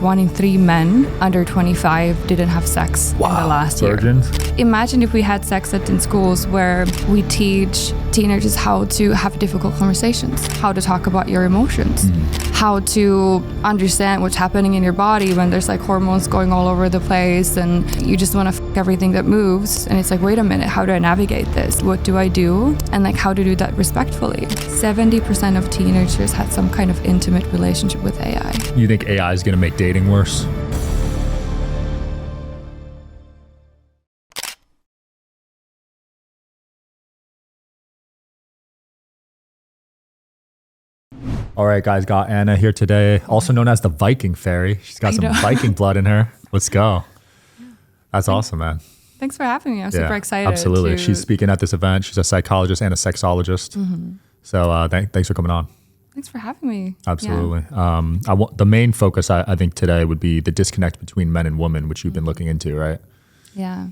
1 in 3 men under 25 didn't have sex in the last Virgins. year. Imagine if we had sex ed in schools where we teach teenagers how to have difficult conversations, how to talk about your emotions, how to understand what's happening in your body when there's like hormones going all over the place and you just want to fuck everything that moves. And it's like, wait a minute, how do I navigate this? What do I do? And like how to do that respectfully. 70% of teenagers had some kind of intimate relationship with AI. You think AI is going to make dating worse? All right, guys, got Anna here today, also known as the Viking Fairy. She's got some Viking blood in her. Let's go. That's awesome, man. Thanks for having me. I'm super excited. Absolutely. She's speaking at this event. She's a psychologist and a sexologist. So thanks for coming on. Thanks for having me. Absolutely. The main focus, I think, today would be the disconnect between men and women, which you've been looking into, right? Yeah,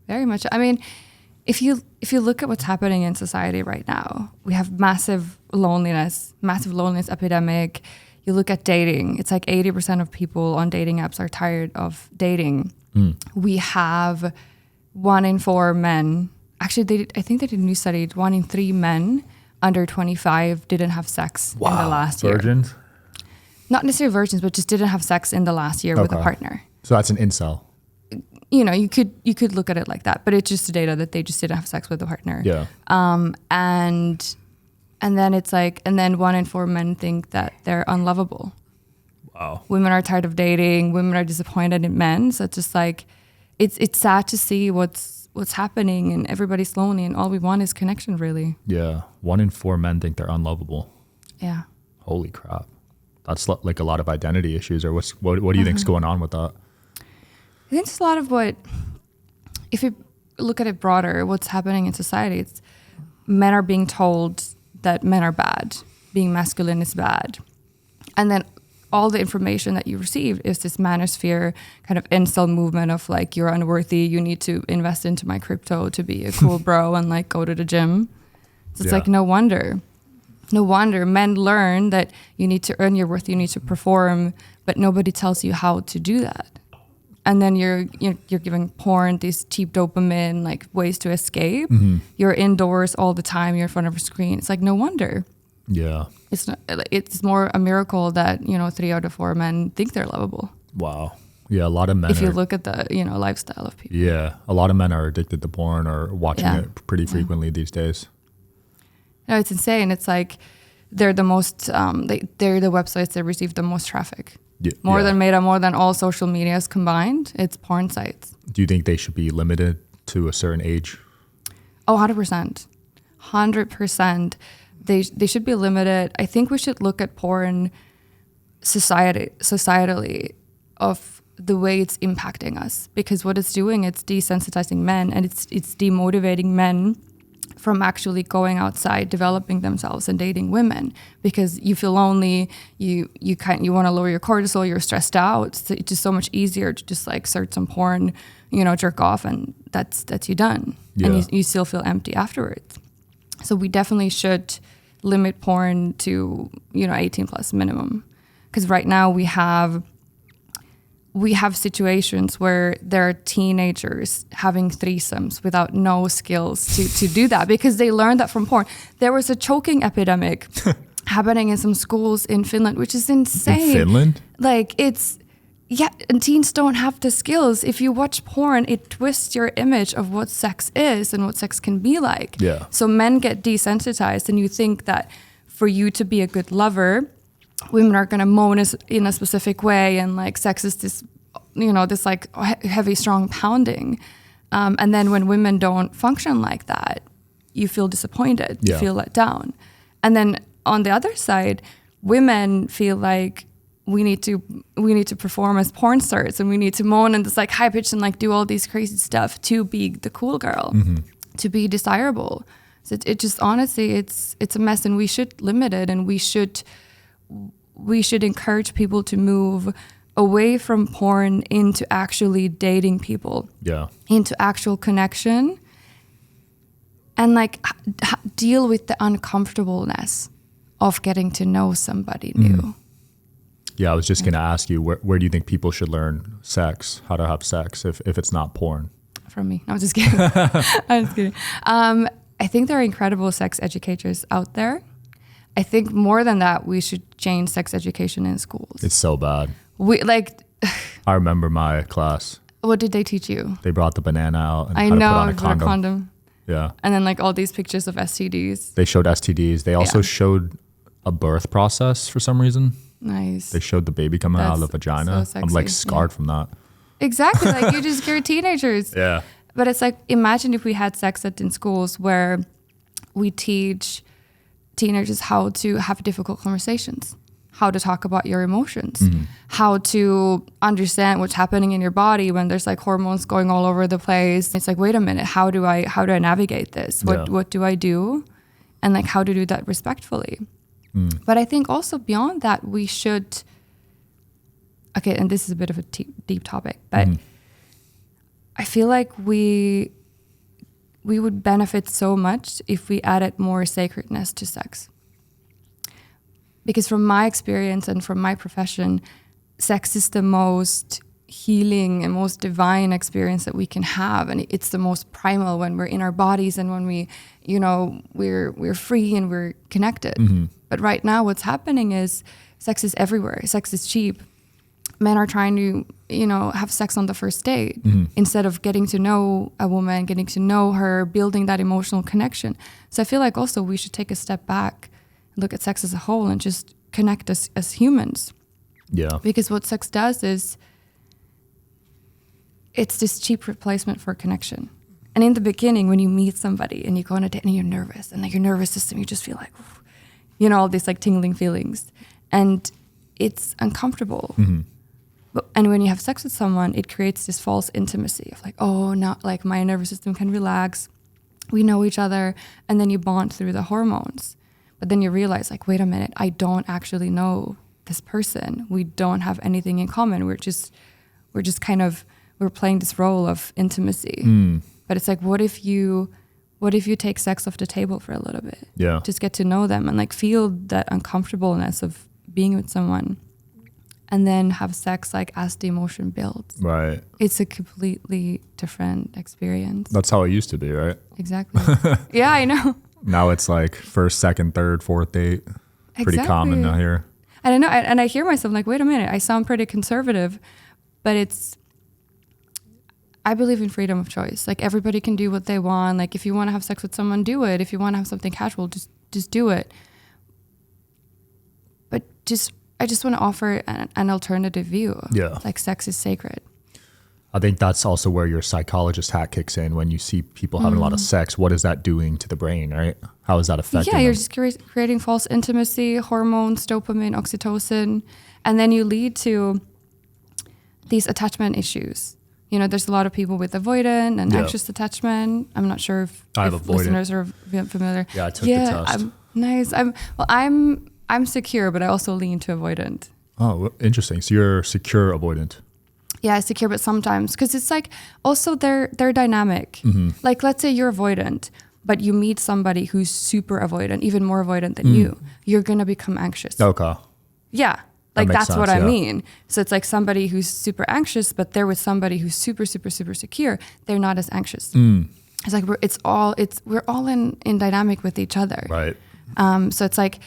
very much. I mean, if you look at what's happening in society right now, we have massive loneliness epidemic. You look at dating, it's like 80% of people on dating apps are tired of dating. We have 1 in 4 men. Actually, I think they did a new study. 1 in 3 men under 25 didn't have sex in the last year. Virgins? Not necessarily virgins, but just didn't have sex in the last year with a partner. So that's an incel. You know, you could look at it like that, but it's just the data that they just didn't have sex with a partner. Yeah. And then it's like, and then 1 in 4 men think that they're unlovable. Wow. Women are tired of dating. Women are disappointed in men. So it's just like, it's sad to see what's happening, and everybody's lonely, and all we want is connection, really. Yeah. 1 in 4 men think they're unlovable. Yeah. Holy crap. That's like a lot of identity issues, or what do you think's going on with that? I think it's a lot of if you look at it broader, what's happening in society, it's men are being told that men are bad, being masculine is bad. And then all the information that you receive is this manosphere kind of incel movement of like, you're unworthy, you need to invest into my crypto to be a cool bro and like go to the gym. So it's like, no wonder men learn that you need to earn your worth, you need to perform, but nobody tells you how to do that. And then you're giving porn these cheap dopamine, like ways to escape. You're indoors all the time. You're in front of a screen. It's like, no wonder. Yeah. It's more a miracle that, 3 out of 4 men think they're lovable. Wow. Yeah, a lot of men. If you look at the, lifestyle of people. Yeah, a lot of men are addicted to porn or watching it pretty frequently these days. No, it's insane. It's like they're the most, they're the websites that receive the most traffic. More than all social medias combined, it's porn sites. Do you think they should be limited to a certain age? Oh, 100%. 100%. They should be limited. I think we should look at porn societally of the way it's impacting us, because what it's doing, it's desensitizing men, and it's demotivating men from actually going outside, developing themselves and dating women, because you feel lonely, you want to lower your cortisol, you're stressed out. So it's just so much easier to just like search some porn, jerk off, and that's you done. Yeah. And you still feel empty afterwards. So we definitely should limit porn to 18 plus minimum, because right now we have situations where there are teenagers having threesomes without no skills to do that, because they learned that from porn. There was a choking epidemic happening in some schools in Finland, which is insane. In Finland? Like and teens don't have the skills. If you watch porn, it twists your image of what sex is and what sex can be like. Yeah. So men get desensitized, and you think that for you to be a good lover, women are going to moan in a specific way, and like sex is this, this like heavy, strong pounding. And then when women don't function like that, you feel disappointed, you feel let down. And then on the other side, women feel like we need to perform as porn stars, and we need to moan and just like high pitch and like do all these crazy stuff to be the cool girl, to be desirable. So it just honestly, it's a mess, and we should limit it, and we should encourage people to move away from porn into actually dating people, into actual connection, and like deal with the uncomfortableness of getting to know somebody new. Yeah, I was just going to ask you, where do you think people should learn sex, how to have sex, if it's not porn? From me. No, I'm just kidding. I'm just kidding. I think there are incredible sex educators out there. I think more than that, we should change sex education in schools. It's so bad. I remember my class. What did they teach you? They brought the banana out and I how know, to put on a condom. Yeah. And then like all these pictures of STDs. They showed STDs. They also showed a birth process for some reason. Nice. They showed the baby coming out of the vagina. So sexy. I'm like scarred from that. Exactly. Like you're teenagers. Yeah. But it's like, imagine if we had sex ed in schools where we teach teenagers how to have difficult conversations, how to talk about your emotions, how to understand what's happening in your body when there's like hormones going all over the place. It's like, wait a minute, how do I navigate this? What do I do? And like how to do that respectfully. But I think also beyond that, we should, okay, and this is a bit of a deep topic, but I feel like we would benefit so much if we added more sacredness to sex. Because from my experience and from my profession, sex is the most healing and most divine experience that we can have. And it's the most primal when we're in our bodies and when we're free and we're connected. But right now what's happening is sex is everywhere. Sex is cheap. Men are trying to, have sex on the first date instead of getting to know a woman, getting to know her, building that emotional connection. So I feel like also we should take a step back, look at sex as a whole and just connect as humans. Yeah. Because what sex does is it's this cheap replacement for connection. And in the beginning, when you meet somebody and you go on a date and you're nervous and like your nervous system, you just feel like, all these like tingling feelings and it's uncomfortable. And when you have sex with someone, it creates this false intimacy of like, oh, now like my nervous system can relax. We know each other. And then you bond through the hormones. But then you realize like, wait a minute, I don't actually know this person. We don't have anything in common. We're playing this role of intimacy. But it's like, what if you take sex off the table for a little bit? Yeah. Just get to know them and like feel that uncomfortableness of being with someone. And then have sex like as the emotion builds. Right. It's a completely different experience. That's how it used to be, right? Exactly. Yeah, I know. Now it's like first, second, third, fourth date. Pretty common now here. And I know, and I hear myself like, wait a minute, I sound pretty conservative, but I believe in freedom of choice. Like everybody can do what they want. Like if you want to have sex with someone, do it. If you want to have something casual, just do it. But I just want to offer an alternative view. Yeah. Like sex is sacred. I think that's also where your psychologist hat kicks in when you see people having a lot of sex. What is that doing to the brain, right? How is that affecting them? You're just creating false intimacy, hormones, dopamine, oxytocin, and then you lead to these attachment issues. There's a lot of people with avoidant and anxious attachment. I'm not sure if listeners are familiar. Yeah, I took the test. Nice. I'm secure, but I also lean to avoidant. Oh, interesting. So you're secure avoidant. Yeah, secure, but sometimes because it's like also they're dynamic. Like let's say you're avoidant, but you meet somebody who's super avoidant, even more avoidant than you. You're gonna become anxious. Okay. Yeah, like that's sense, what I mean. So it's like somebody who's super anxious, but they're with somebody who's super, super, super secure. They're not as anxious. It's like we're all in dynamic with each other. Right. So it's like.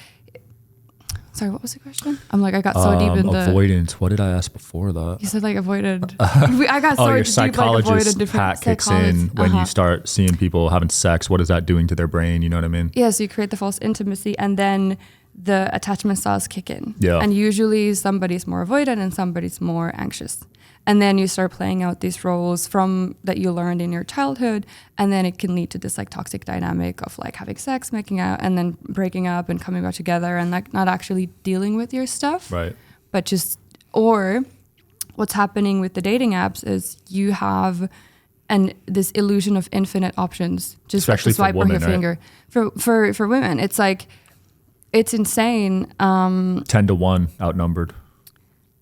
Sorry, what was the question? I'm like, I got so deep in the... Avoidance. What did I ask before that? You said like avoided. I got so your deep psychologist like hat kicks in when you start seeing people having sex. What is that doing to their brain? You know what I mean? Yeah, so you create the false intimacy and then the attachment styles kick in. Yeah. And usually somebody's more avoidant and somebody's more anxious. And then you start playing out these roles from that you learned in your childhood, and then it can lead to this like toxic dynamic of like having sex, making out, and then breaking up and coming back together, and like not actually dealing with your stuff. Right. But or what's happening with the dating apps is you have this illusion of infinite options. Just especially swipe for women, on your finger. For women, it's like it's insane. 10-1 outnumbered.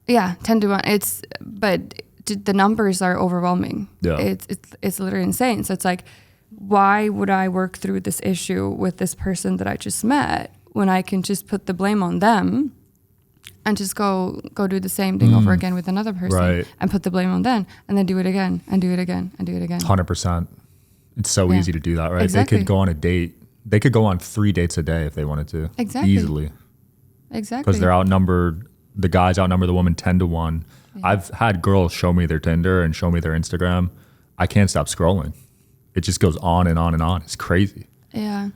Yeah, 10-1. But the numbers are overwhelming. Yeah. It's literally insane. So it's like, why would I work through this issue with this person that I just met when I can just put the blame on them and just go do the same thing over again with another person, right, and put the blame on them, and then do it again and do it again and do it again. 100%. It's so easy to do that, right? Exactly. They could go on a date. They could go on 3 dates a day if they wanted to. Exactly. Easily. Exactly. Because they're outnumbered. The guys outnumber the woman 10 to 1. Yeah. I've had girls show me their Tinder and show me their Instagram. I can't stop scrolling. It just goes on and on and on. It's crazy. Yeah.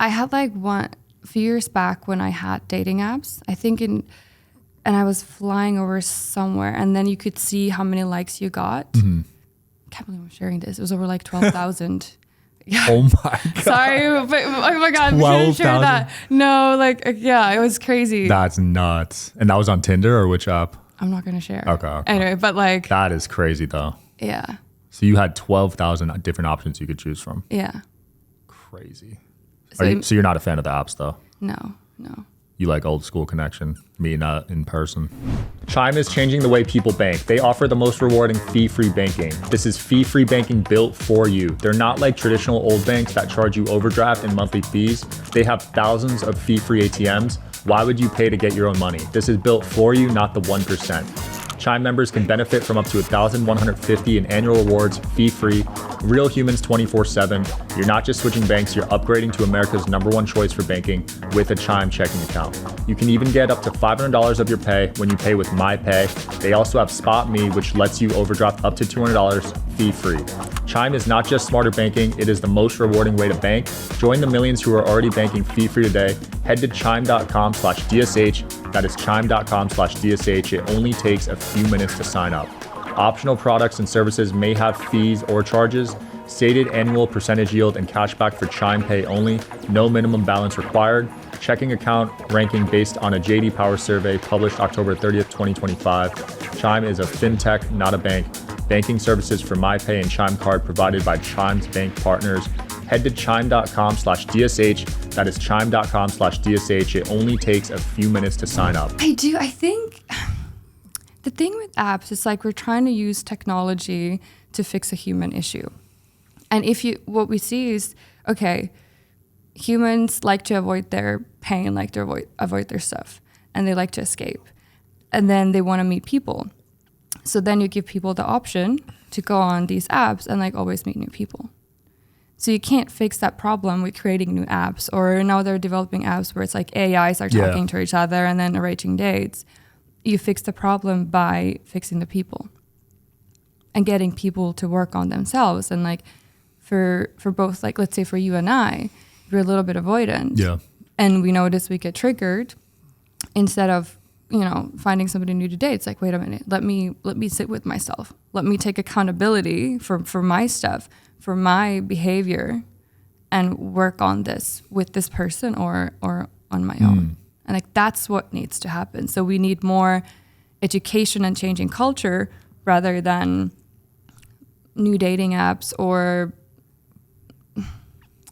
I had like a few years back when I had dating apps, I think and I was flying over somewhere, and then you could see how many likes you got. Mm-hmm. I can't believe I'm sharing this. It was over like 12,000. Yeah. Oh my God. Sorry, but oh my God, we shouldn't share that. No, like, yeah, it was crazy. That's nuts. And that was on Tinder or which app? I'm not going to share. Okay. Anyway, but like. That is crazy though. Yeah. So you had 12,000 different options you could choose from. Yeah. Crazy. So you're not a fan of the apps though? No. You like old school connection, meeting in person. Chime is changing the way people bank. They offer the most rewarding fee-free banking. This is fee-free banking built for you. They're not like traditional old banks that charge you overdraft and monthly fees. They have thousands of fee-free ATMs. Why would you pay to get your own money? This is built for you, not the 1%. Chime members can benefit from up to $1,150 in annual rewards, fee-free, real humans 24/7. You're not just switching banks, you're upgrading to America's #1 choice for banking with a Chime checking account. You can even get up to $500 of your pay when you pay with MyPay. They also have Spot Me, which lets you overdraft up to $200 fee-free. Chime is not just smarter banking, it is the most rewarding way to bank. Join the millions who are already banking fee-free today. Head to chime.com/DSH. That is chime.com/DSH. It only takes a few minutes to sign up. Optional products and services may have fees or charges. Stated annual percentage yield and cashback for Chime Pay only. No minimum balance required. Checking account ranking based on a JD Power survey published October 30th, 2025. Chime is a fintech, not a bank. Banking services for MyPay and Chime Card provided by Chime's bank partners. Head to chime.com/DSH. That is chime.com/DSH. It only takes a few minutes to sign up. I think the thing with apps is like we're trying to use technology to fix a human issue. And what we see is, okay, humans like to avoid their pain, like to avoid their stuff, and they like to escape. And then they want to meet people. So then you give people the option to go on these apps and like always meet new people. So you can't fix that problem with creating new apps, or now they're developing apps where it's like AIs are talking to each other and then arranging dates. You fix the problem by fixing the people and getting people to work on themselves. And like for both, like let's say for you and I, we're a little bit avoidant. Yeah. And we notice we get triggered instead of, finding somebody new to date. It's like, wait a minute, let me sit with myself. Let me take accountability for my stuff, for my behavior, and work on this with this person or on my own. And like that's what needs to happen. So we need more education and changing culture rather than new dating apps or.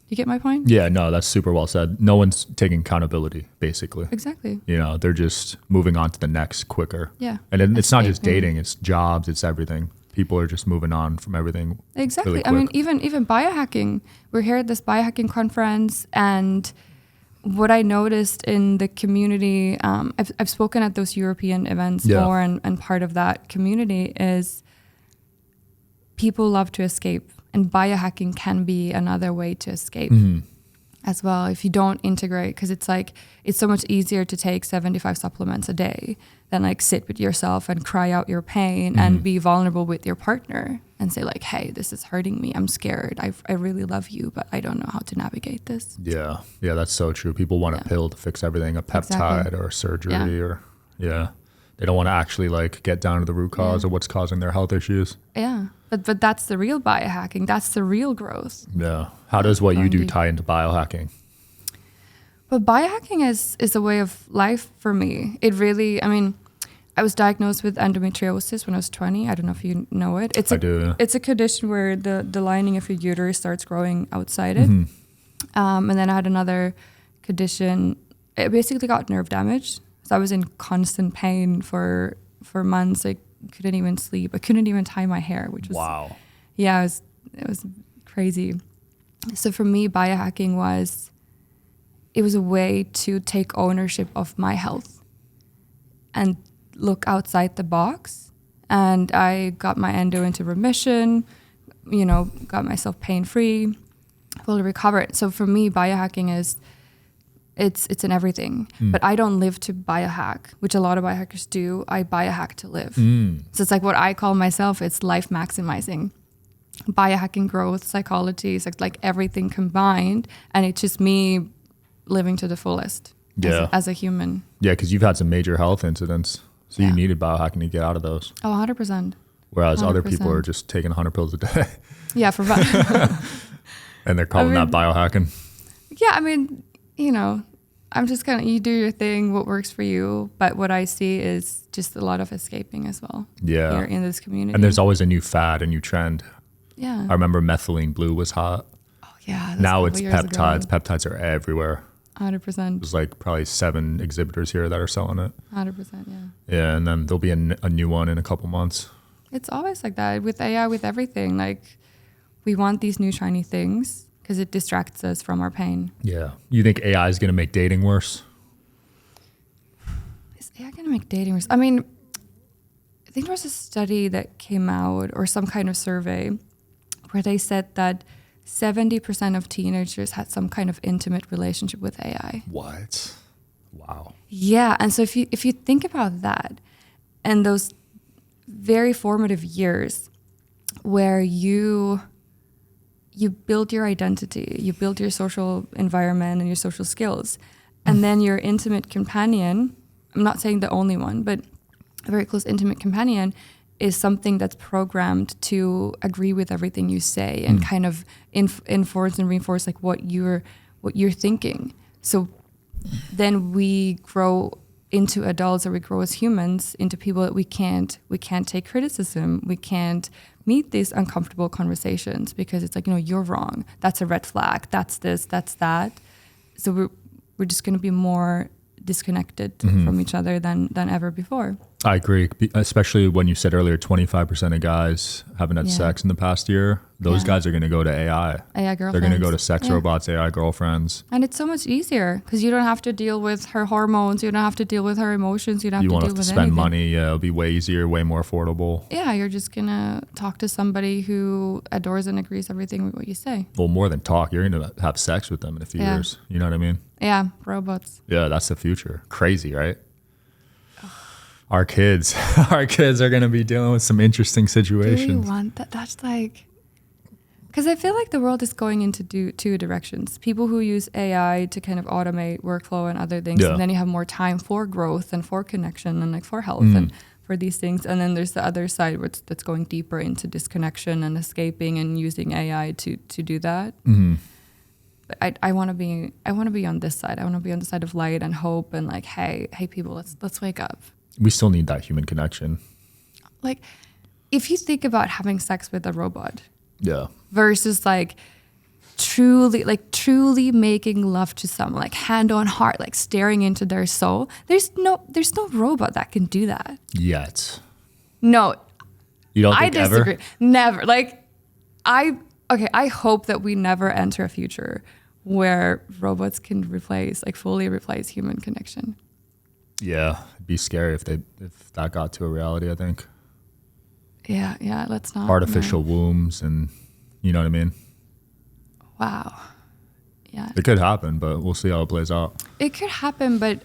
You get my point? Yeah, no, that's super well said. No one's taking accountability, basically. Exactly. They're just moving on to the next quicker. Yeah. And it's not just dating, it's jobs, it's everything. People are just moving on from everything. Exactly. Really I mean, even biohacking. We're here at this biohacking conference, and what I noticed in the community, I've spoken at those European events more, and part of that community is people love to escape. And biohacking can be another way to escape as well if you don't integrate, because it's like it's so much easier to take 75 supplements a day than like sit with yourself and cry out your pain and be vulnerable with your partner and say like, hey, this is hurting me. I'm scared. I really love you, but I don't know how to navigate this. Yeah, that's so true. People want a pill to fix everything, a peptide or a surgery or they don't want to actually like get down to the root cause of what's causing their health issues. Yeah. But that's the real biohacking. That's the real growth. Yeah. How does what you do tie into biohacking? But biohacking is a way of life for me. It really, I was diagnosed with endometriosis when I was 20. I don't know if you know it. I do, yeah. It's a condition where the lining of your uterus starts growing outside it. And then I had another condition. It basically got nerve damage. So I was in constant pain for months. I couldn't even sleep. I couldn't even tie my hair, which was it was crazy. So for me, biohacking was a way to take ownership of my health and look outside the box. And I got my endo into remission, got myself pain-free, fully recovered. So for me, biohacking is, it's in everything. But I don't live to biohack, which a lot of biohackers do. I biohack to live. So it's like what I call myself, it's life maximizing. Biohacking, growth, psychology, it's like everything combined. And it's just me living to the fullest as a human. Yeah, because you've had some major health incidents. So you needed biohacking to get out of those. Oh, 100%. Whereas other people are just taking 100 pills a day. Yeah, for fun. And they're calling that biohacking. Yeah, I mean, I'm just you do your thing, what works for you. But what I see is just a lot of escaping as well. Yeah. Here in this community. And there's always a new fad, a new trend. Yeah. I remember methylene blue was hot. Oh, yeah. Now it's peptides. Peptides are everywhere. 100%. There's like probably 7 exhibitors here that are selling it. 100%, yeah. Yeah, and then there'll be a new one in a couple months. It's always like that with AI, with everything. Like, we want these new shiny things because it distracts us from our pain. Yeah. You think AI is going to make dating worse? Is AI going to make dating worse? I mean, I think there was a study that came out or some kind of survey where they said that 70% of teenagers had some kind of intimate relationship with AI. What? Wow. Yeah, and so if you think about that and those very formative years where you build your identity, you build your social environment and your social skills, and then your intimate companion, I'm not saying the only one, but a very close intimate companion is something that's programmed to agree with everything you say and kind of enforce and reinforce like what you're thinking. So then we grow into adults, or we grow as humans into people that we can't take criticism. We can't meet these uncomfortable conversations because it's like, you're wrong. That's a red flag. That's this, that's that. So we're just going to be more disconnected from each other than ever before. I agree, especially when you said earlier 25% of guys haven't had sex in the past year. Those guys are going to go to AI. AI girlfriends. They're going to go to sex robots, AI girlfriends. And it's so much easier because you don't have to deal with her hormones. You don't have to deal with her emotions. You don't have to deal with anything. You won't have to spend money. It'll be way easier, way more affordable. Yeah, you're just going to talk to somebody who adores and agrees everything with what you say. Well, more than talk, you're going to have sex with them in a few years. You know what I mean? Yeah, robots. Yeah, that's the future. Crazy, right? Our kids are going to be dealing with some interesting situations. Do you want that? That's like, because I feel like the world is going into two directions. People who use AI to kind of automate workflow and other things, and then you have more time for growth and for connection and like for health and for these things. And then there's the other side that's going deeper into disconnection and escaping and using AI to do that. But I want to be on this side. I want to be on the side of light and hope and like, hey people, let's wake up. We still need that human connection. Like, if you think about having sex with a robot, versus like truly making love to someone, like hand on heart, like staring into their soul. There's no robot that can do that yet. No, you don't think I disagree. Ever? Never. Like, I hope that we never enter a future where robots can fully replace human connection. Yeah, it'd be scary if that got to a reality, I think. Yeah, let's not. Artificial wombs and, you know what I mean? Wow. Yeah. It could happen, but we'll see how it plays out. It could happen, but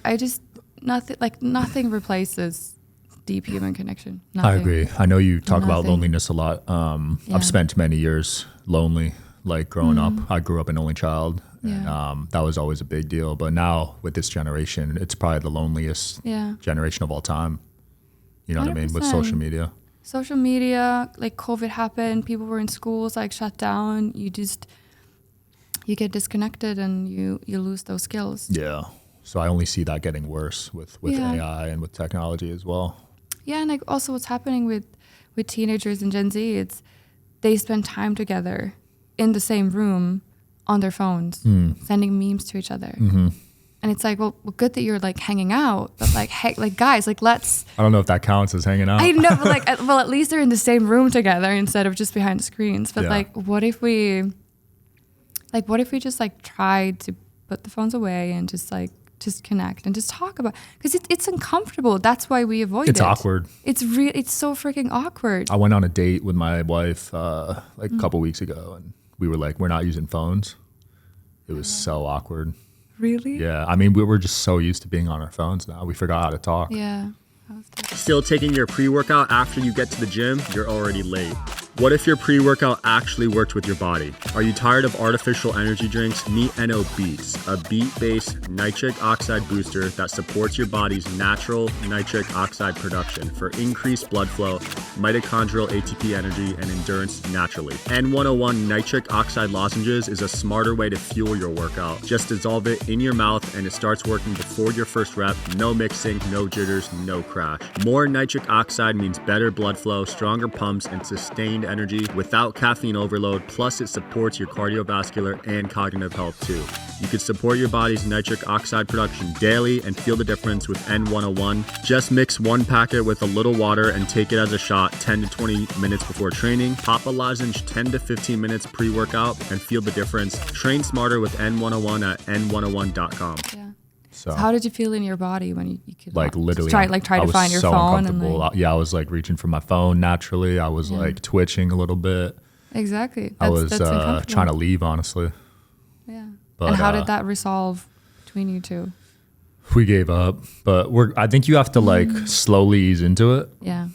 nothing replaces deep human connection. Nothing. I agree. I know you talk about loneliness a lot. I've spent many years lonely, like growing up. I grew up an only child. And that was always a big deal. But now with this generation, it's probably the loneliest generation of all time. You know 100%. What I mean? With social media. Social media, like COVID happened, people were in schools, like shut down. You get disconnected and you lose those skills. Yeah. So I only see that getting worse with AI and with technology as well. Yeah, and like also what's happening with teenagers and Gen Z, it's they spend time together in the same room on their phones, sending memes to each other. And it's like, well, good that you're like hanging out, but like, hey, like guys, like let's. I don't know if that counts as hanging out. I know, but like, well, at least they're in the same room together instead of just behind screens. But like, what if we just like tried to put the phones away and just like just connect and just talk about, because it's uncomfortable. That's why we avoid it. It's awkward. It's so freaking awkward. I went on a date with my wife a couple weeks ago, and we were like, we're not using phones. It was so awkward. Really? Yeah. I mean, we were just so used to being on our phones now. We forgot how to talk. Yeah. Still taking your pre-workout after you get to the gym, you're already late. What if your pre-workout actually worked with your body? Are you tired of artificial energy drinks? Meet NO Beats, a beet-based nitric oxide booster that supports your body's natural nitric oxide production for increased blood flow, mitochondrial ATP energy, and endurance naturally. N101 nitric oxide lozenges is a smarter way to fuel your workout. Just dissolve it in your mouth and it starts working before your first rep. No mixing, no jitters, no crash. More nitric oxide means better blood flow, stronger pumps, and sustained energy without caffeine overload. Plus, it supports your cardiovascular and cognitive health too. You can support your body's nitric oxide production daily and feel the difference with N101. Just mix one packet with a little water and take it as a shot 10 to 20 minutes before training. Pop a lozenge 10 to 15 minutes pre-workout and feel the difference. Train smarter with N101 at n101.com. Yeah. So how did you feel in your body when you could literally try to find your phone? And I was like reaching for my phone naturally. I was like twitching a little bit. Exactly. I was trying to leave, honestly. Yeah. But, and how did that resolve between you two? We gave up, but I think you have to like slowly ease into it. Yeah.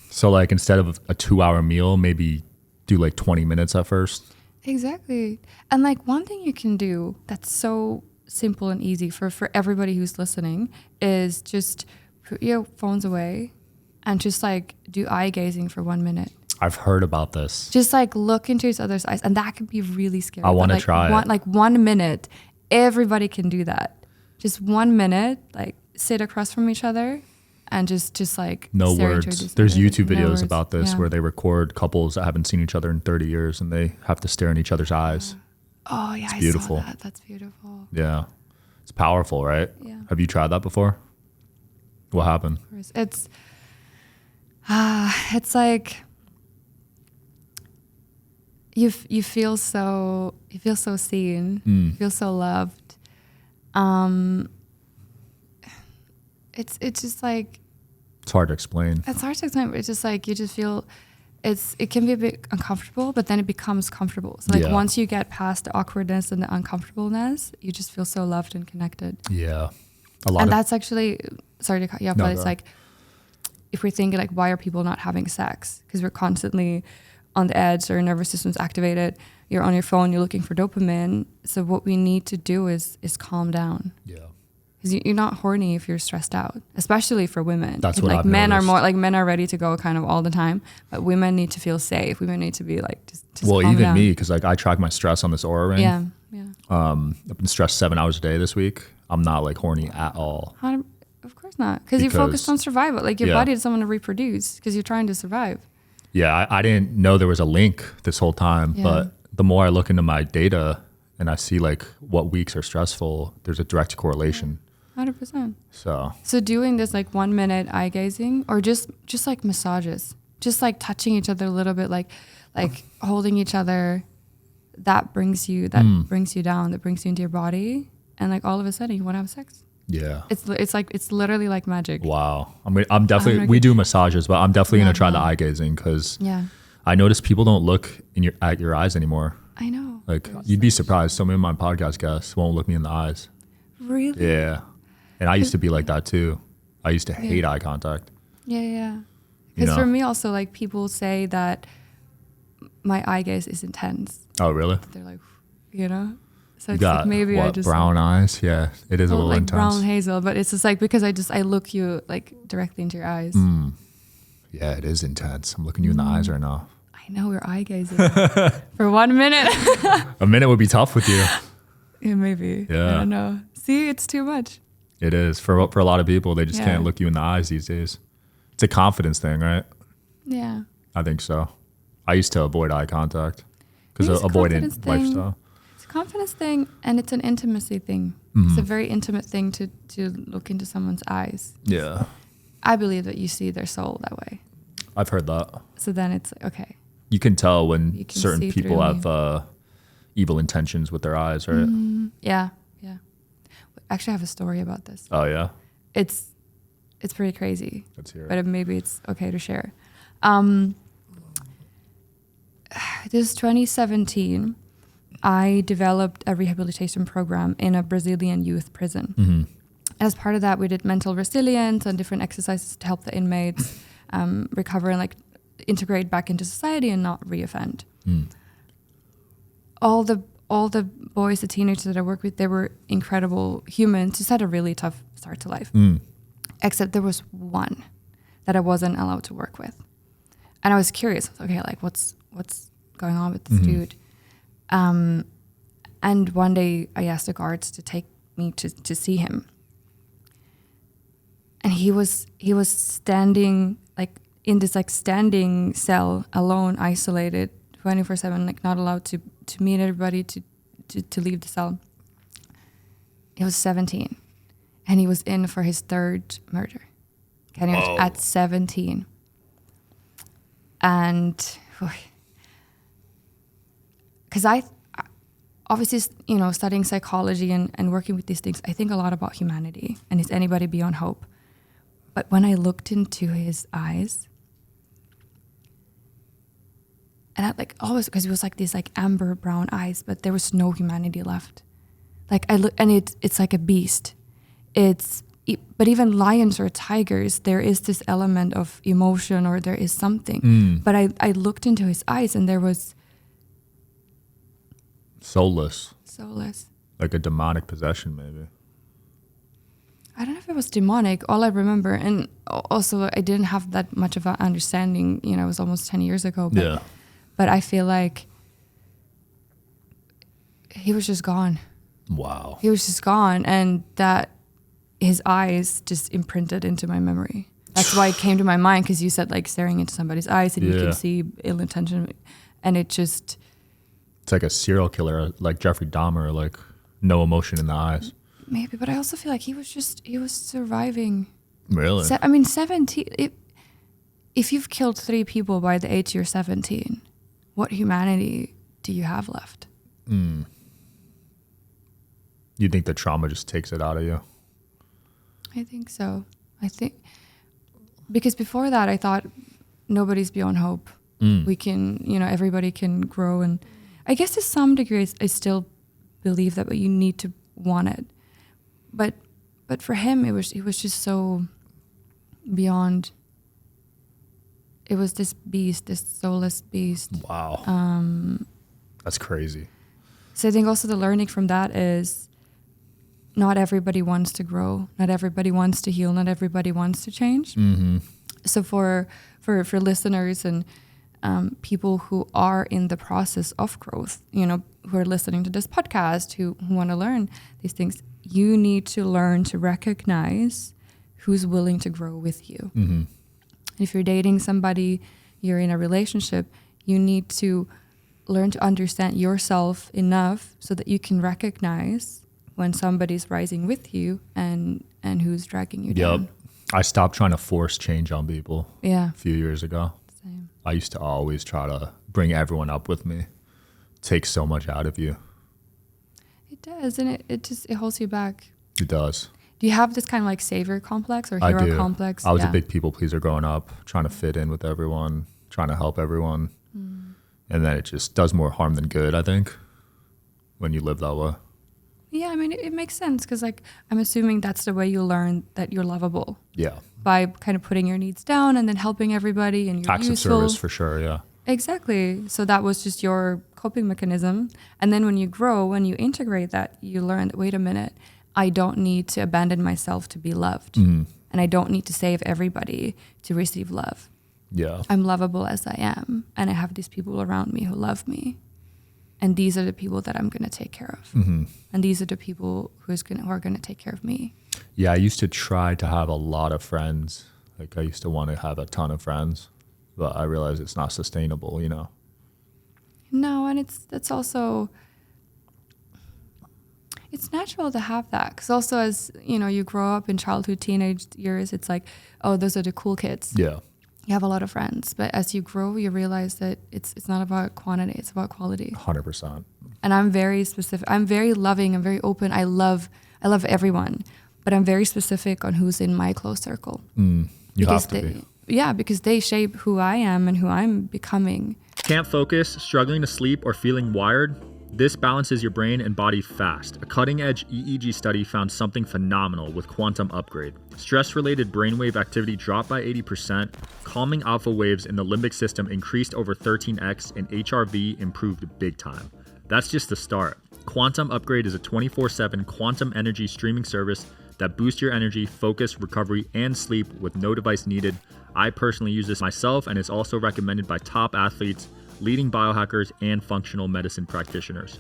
So like instead of a 2-hour meal, maybe do like 20 minutes at first. Exactly. And like one thing you can do that's so simple and easy for everybody who's listening is just put your phones away and just like do eye gazing for 1 minute. I've heard about this. Just like look into each other's eyes, and that can be really scary. I want to like try it. Like 1 minute, everybody can do that. Just 1 minute, like sit across from each other and just like no words. There's YouTube videos about this where they record couples that haven't seen each other in 30 years and they have to stare in each other's eyes. Oh yeah, it's beautiful. I saw that. That's beautiful. Yeah, it's powerful, right? Yeah. Have you tried that before? What happened? It's like you feel so seen. You feel so loved. It's just like it's hard to explain. It's hard to explain, but it's just like you just feel. It can be a bit uncomfortable, but then it becomes comfortable. So like once you get past the awkwardness and the uncomfortableness, you just feel so loved and connected. Yeah. That's actually, sorry to cut you off, but it's like, if we're thinking like, why are people not having sex? Because we're constantly on the edge, our nervous system's activated. You're on your phone, you're looking for dopamine. So what we need to do is calm down. Yeah. Because you're not horny if you're stressed out, especially for women. That's what like I've men noticed. are more like men are ready to go kind of all the time, but women need to feel safe. Women need to be like just well, calm even down. me, because like I track my stress on this Aura ring. Yeah. I've been stressed 7 hours a day this week. I'm not like horny at all. Of course not, because you're focused on survival. Like your body doesn't want to reproduce because you're trying to survive. Yeah, I didn't know there was a link this whole time, but the more I look into my data and I see like what weeks are stressful, there's a direct correlation. 100%. So doing this like 1 minute eye gazing, or just like massages, just like touching each other a little bit, like holding each other, that brings you down, that brings you into your body, and like all of a sudden you want to have sex. Yeah, it's literally like magic. Wow. I mean, I'm definitely we do massages, but I'm definitely gonna try the eye gazing because I notice people don't look at your eyes anymore. I know. Like you'd be surprised. So many of my podcast guests won't look me in the eyes. Really? Yeah. And I used to be like that too. I used to hate eye contact. Yeah. Because for me also, like people say that my eye gaze is intense. Oh, really? They're like, So you it's got like maybe what, I just brown eyes. Yeah, it is a little like intense. Brown hazel, but it's just like because I look you like directly into your eyes. Yeah, it is intense. I'm looking you in the eyes right now. I know we're eye gazing for 1 minute. A minute would be tough with you. Yeah, maybe. Yeah. I don't know. See, it's too much. It is for a lot of people. They just can't look you in the eyes these days. It's a confidence thing, right? Yeah. I think so. I used to avoid eye contact because of avoidant lifestyle. It's a confidence thing, and it's an intimacy thing. It's a very intimate thing to look into someone's eyes. Yeah. I believe that you see their soul that way. I've heard that. So then it's like, okay. You can tell when certain see people have evil intentions with their eyes, right? Yeah. actually have a story about this. Oh yeah. It's pretty crazy. Let's hear it. But maybe it's okay to share. This is 2017. I developed a rehabilitation program in a Brazilian youth prison. Mm-hmm. As part of that, we did mental resilience and different exercises to help the inmates recover and like integrate back into society and not reoffend. Mm. All the boys, the teenagers that I worked with, they were incredible humans. Just had a really tough start to life. Mm. Except there was one that I wasn't allowed to work with, and I was curious. Okay, like what's going on with this dude? And one day I asked the guards to take me to see him. And he was standing like in this like standing cell alone, isolated, 24/7, like not allowed to meet everybody, to leave the cell. He was 17 and he was in for his third murder. Can you imagine? At 17. And because I obviously, you know, studying psychology and working with these things, I think a lot about humanity and is anybody beyond hope. But when I looked into his eyes, and I like always, because it was like these like amber brown eyes, but there was no humanity left. Like I look, and it's like a beast. But even lions or tigers, there is this element of emotion or there is something. But I looked into his eyes and there was soulless. Like a demonic possession, maybe. I don't know if it was demonic. All I remember, and also I didn't have that much of an understanding. You know, it was almost 10 years ago. But, yeah. But I feel like he was just gone. Wow. He was just gone, and that his eyes just imprinted into my memory. That's why it came to my mind, because you said like staring into somebody's eyes and you can see ill intention, and it just... It's like a serial killer, like Jeffrey Dahmer, like no emotion in the eyes. Maybe, but I also feel like he was surviving. Really? 17, if you've killed 3 people by the age you're 17, what humanity do you have left? You think the trauma just takes it out of you? I think so. Because before that, I thought nobody's beyond hope. We can, you know, everybody can grow. And I guess to some degree, I still believe that, but you need to want it. But for him, it was just so beyond. It was this beast, this soulless beast. Wow. That's crazy. So I think also the learning from that is not everybody wants to grow, not everybody wants to heal, not everybody wants to change. Mm-hmm. So for listeners and people who are in the process of growth, you know, who are listening to this podcast, who want to learn these things, you need to learn to recognize who's willing to grow with you. Mm-hmm. If you're dating somebody, you're in a relationship, you need to learn to understand yourself enough so that you can recognize when somebody's rising with you and who's dragging you down. I stopped trying to force change on people a few years ago. Same. I used to always try to bring everyone up with me. It takes so much out of you. It does, and it holds you back. It does. Do you have this kind of like savior complex or hero complex? I was a big people pleaser growing up, trying to fit in with everyone, trying to help everyone. And then it just does more harm than good, I think, when you live that way. Yeah, I mean, it makes sense because like I'm assuming that's the way you learn that you're lovable. Yeah. By kind of putting your needs down and then helping everybody and you're Acts useful. of service for sure, yeah. Exactly. So that was just your coping mechanism. And then when you grow, when you integrate that, you learn that, wait a minute, I don't need to abandon myself to be loved. And I don't need to save everybody to receive love. Yeah. I'm lovable as I am. And I have these people around me who love me. And these are the people that I'm going to take care of. And these are the people who are going to take care of me. Yeah, I used to try to have a lot of friends. Like I used to want to have a ton of friends. But I realized it's not sustainable, you know? No, and it's also... It's natural to have that because also as, you know, you grow up in childhood, teenage years, it's like, oh, those are the cool kids. Yeah. You have a lot of friends. But as you grow, you realize that it's not about quantity, it's about quality. 100%. And I'm very specific. I'm very loving. I'm very open. I love I love everyone, but I'm very specific on who's in my close circle. You have to be. Yeah, because they shape who I am and who I'm becoming. Can't focus, struggling to sleep, or feeling wired? This balances your brain and body fast. A cutting-edge EEG study found something phenomenal with Quantum Upgrade. Stress-related brainwave activity dropped by 80%, calming alpha waves in the limbic system increased over 13x, and HRV improved big time. That's just the start. Quantum Upgrade is a 24/7 quantum energy streaming service that boosts your energy, focus, recovery, and sleep with no device needed. I personally use this myself, and it's also recommended by top athletes, leading biohackers, and functional medicine practitioners.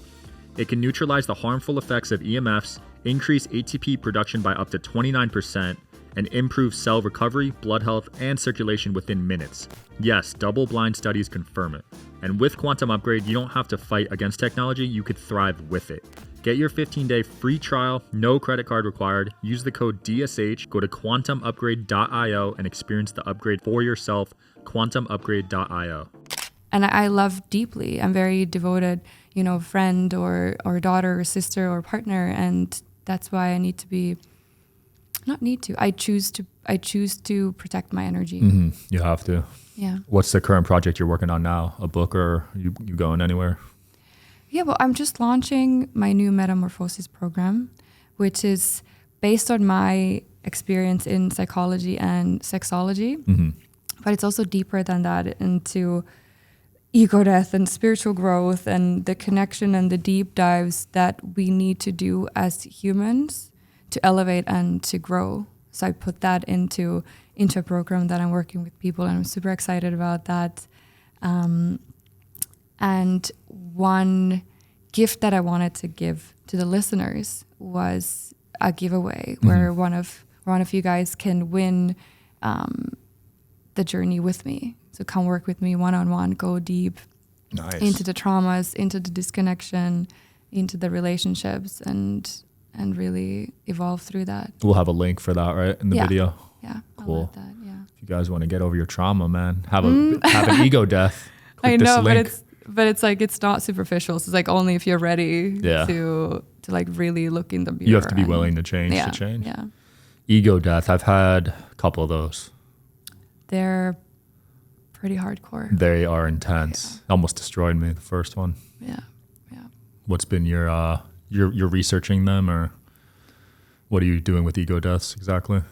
It can neutralize the harmful effects of EMFs, increase ATP production by up to 29%, and improve cell recovery, blood health, and circulation within minutes. Yes, double-blind studies confirm it. And with Quantum Upgrade, you don't have to fight against technology, you could thrive with it. Get your 15-day free trial, no credit card required. Use the code DSH, go to quantumupgrade.io and experience the upgrade for yourself, quantumupgrade.io. And I love deeply. I'm very devoted, friend or daughter or sister or partner. And that's why I need to be, I choose to protect my energy. You have to. Yeah. What's the current project you're working on now? A book, or you going anywhere? Yeah, well, I'm just launching my new Metamorphosis program, which is based on my experience in psychology and sexology. But it's also deeper than that, into ego death and spiritual growth and the connection and the deep dives that we need to do as humans to elevate and to grow. So I put that into a program that I'm working with people, and I'm super excited about that. And one gift that I wanted to give to the listeners was a giveaway where one of you guys can win the journey with me. So come work with me one-on-one, go deep into the traumas, into the disconnection, into the relationships, and really evolve through that. We'll have a link for that, right, in the video? Yeah, cool. I love that, yeah. If you guys want to get over your trauma, man, have an ego death. I know, but it's like, it's not superficial. So it's like only if you're ready to like really look in the mirror. You have to be willing to change. Yeah. Ego death. I've had a couple of those. They're pretty hardcore. They are intense. Almost destroyed me, the first one. Yeah. What's been you're researching them, or what are you doing with ego deaths exactly?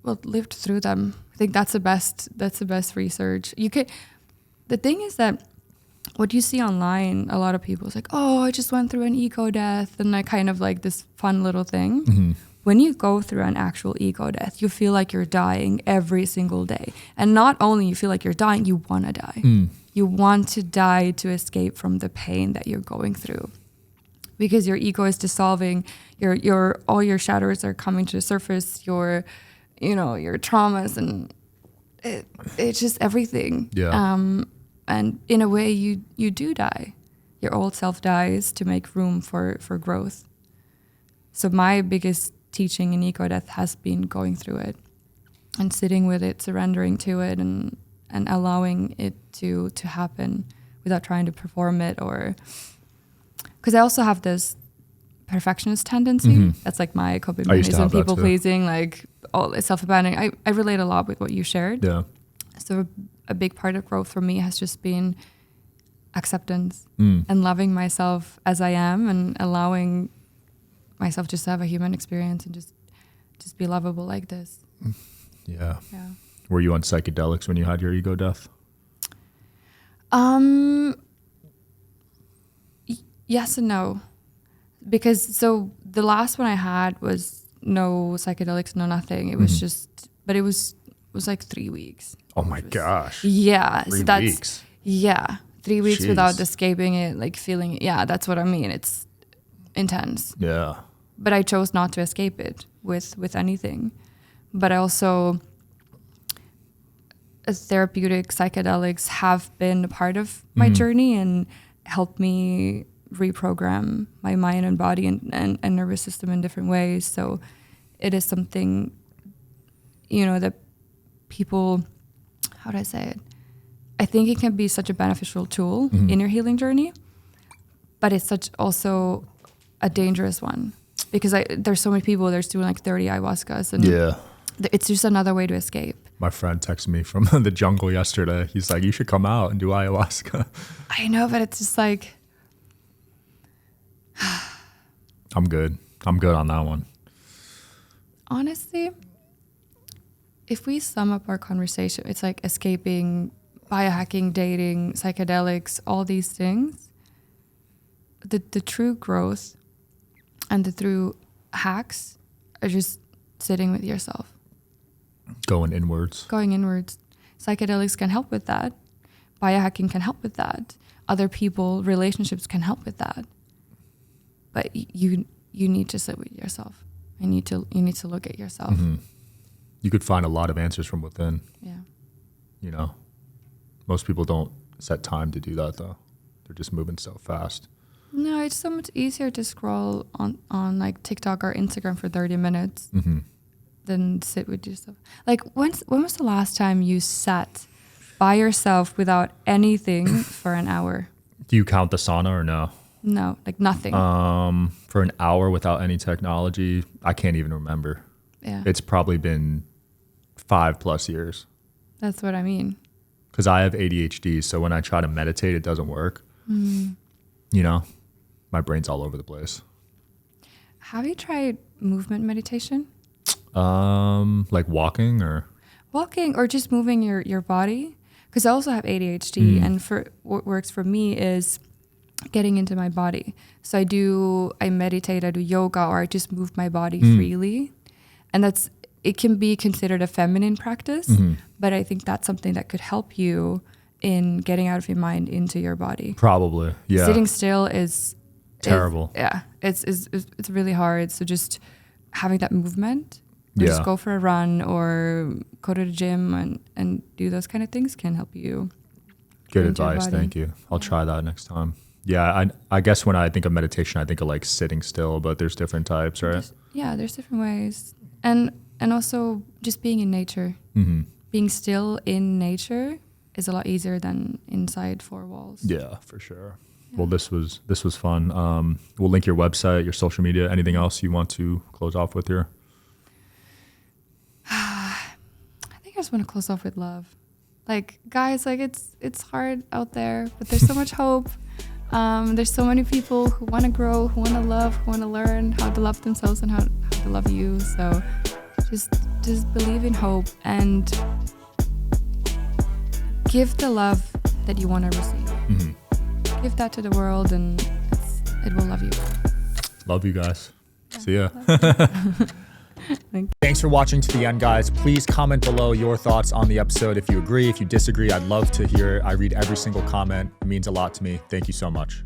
Well, lived through them. I think that's the best research. The thing is that what you see online, a lot of people is like, oh, I just went through an ego death, and like kind of like this fun little thing. When you go through an actual ego death, you feel like you're dying every single day. And not only you feel like you're dying, you want to die. You want to die to escape from the pain that you're going through, because your ego is dissolving. All your shadows are coming to the surface. Your traumas, and it's just everything. Yeah. And in a way, you do die. Your old self dies to make room for growth. So my biggest teaching in ego death has been going through it and sitting with it, surrendering to it, and allowing it to happen without trying to perform it, or because I also have this perfectionist tendency. That's like my coping mechanism, people pleasing, like all self-abandoning. I relate a lot with what you shared. Yeah. So a big part of growth for me has just been acceptance and loving myself as I am, and allowing myself just to have a human experience and just be lovable like this. Yeah. Were you on psychedelics when you had your ego death? Yes and no. Because so the last one I had was no psychedelics, no nothing. It was just, but it was like 3 weeks. Oh my gosh. Yeah. 3 so that's, weeks. Yeah. 3 weeks Jeez. without escaping it, like feeling it. Yeah, that's what I mean. It's intense. Yeah. But I chose not to escape it with anything. But I also, therapeutic psychedelics have been a part of my journey and helped me reprogram my mind and body and nervous system in different ways. So it is something, that people, how do I say it? I think it can be such a beneficial tool in your healing journey, but it's such also a dangerous one, because there's so many people there's doing like 30 ayahuascas, and it's just another way to escape. My friend texted me from the jungle yesterday. He's like, you should come out and do ayahuasca. I know, but it's just like, I'm good on that one. Honestly, if we sum up our conversation, it's like escaping, biohacking, dating, psychedelics, all these things. The true growth and the true hacks are just sitting with yourself. Going inwards. Psychedelics can help with that. Biohacking can help with that. Other people, relationships can help with that. But you need to sit with yourself. You need to look at yourself. Mm-hmm. You could find a lot of answers from within. Yeah. You know, most people don't set time to do that though. They're just moving so fast. No, it's so much easier to scroll on like TikTok or Instagram for 30 minutes than sit with yourself. Like when was the last time you sat by yourself without anything for an hour? Do you count the sauna or no? No, like nothing. For an hour without any technology, I can't even remember. Yeah. It's probably been 5+ years. That's what I mean. Because I have ADHD, so when I try to meditate, it doesn't work. You know, my brain's all over the place. Have you tried movement meditation? Like walking or just moving your body? Because I also have ADHD, and for what works for me is getting into my body. So I meditate, I do yoga, or I just move my body freely. And it can be considered a feminine practice, but I think that's something that could help you in getting out of your mind into your body. Probably, yeah. Sitting still is terrible. It's really hard. So just having that movement, or just go for a run or go to the gym and do those kind of things can help you. Good advice, thank you. I'll try that next time. Yeah, I guess when I think of meditation, I think of like sitting still, but there's different types, right? There's different ways. And also just being in nature. Being still in nature is a lot easier than inside four walls. Yeah, for sure. Yeah. Well, this was fun. We'll link your website, your social media. Anything else you want to close off with here? I think I just want to close off with love. Like, guys, like it's hard out there, but there's so much hope. There's so many people who want to grow, who want to love, who want to learn how to love themselves and how to love you. So just believe in hope and give the love that you want to receive. Give that to the world, and it will love you. Love you guys. Yeah, see ya. Thanks for watching to the end, guys. Please comment below your thoughts on the episode. If you agree, if you disagree, I'd love to hear it. I read every single comment. It means a lot to me. Thank you so much.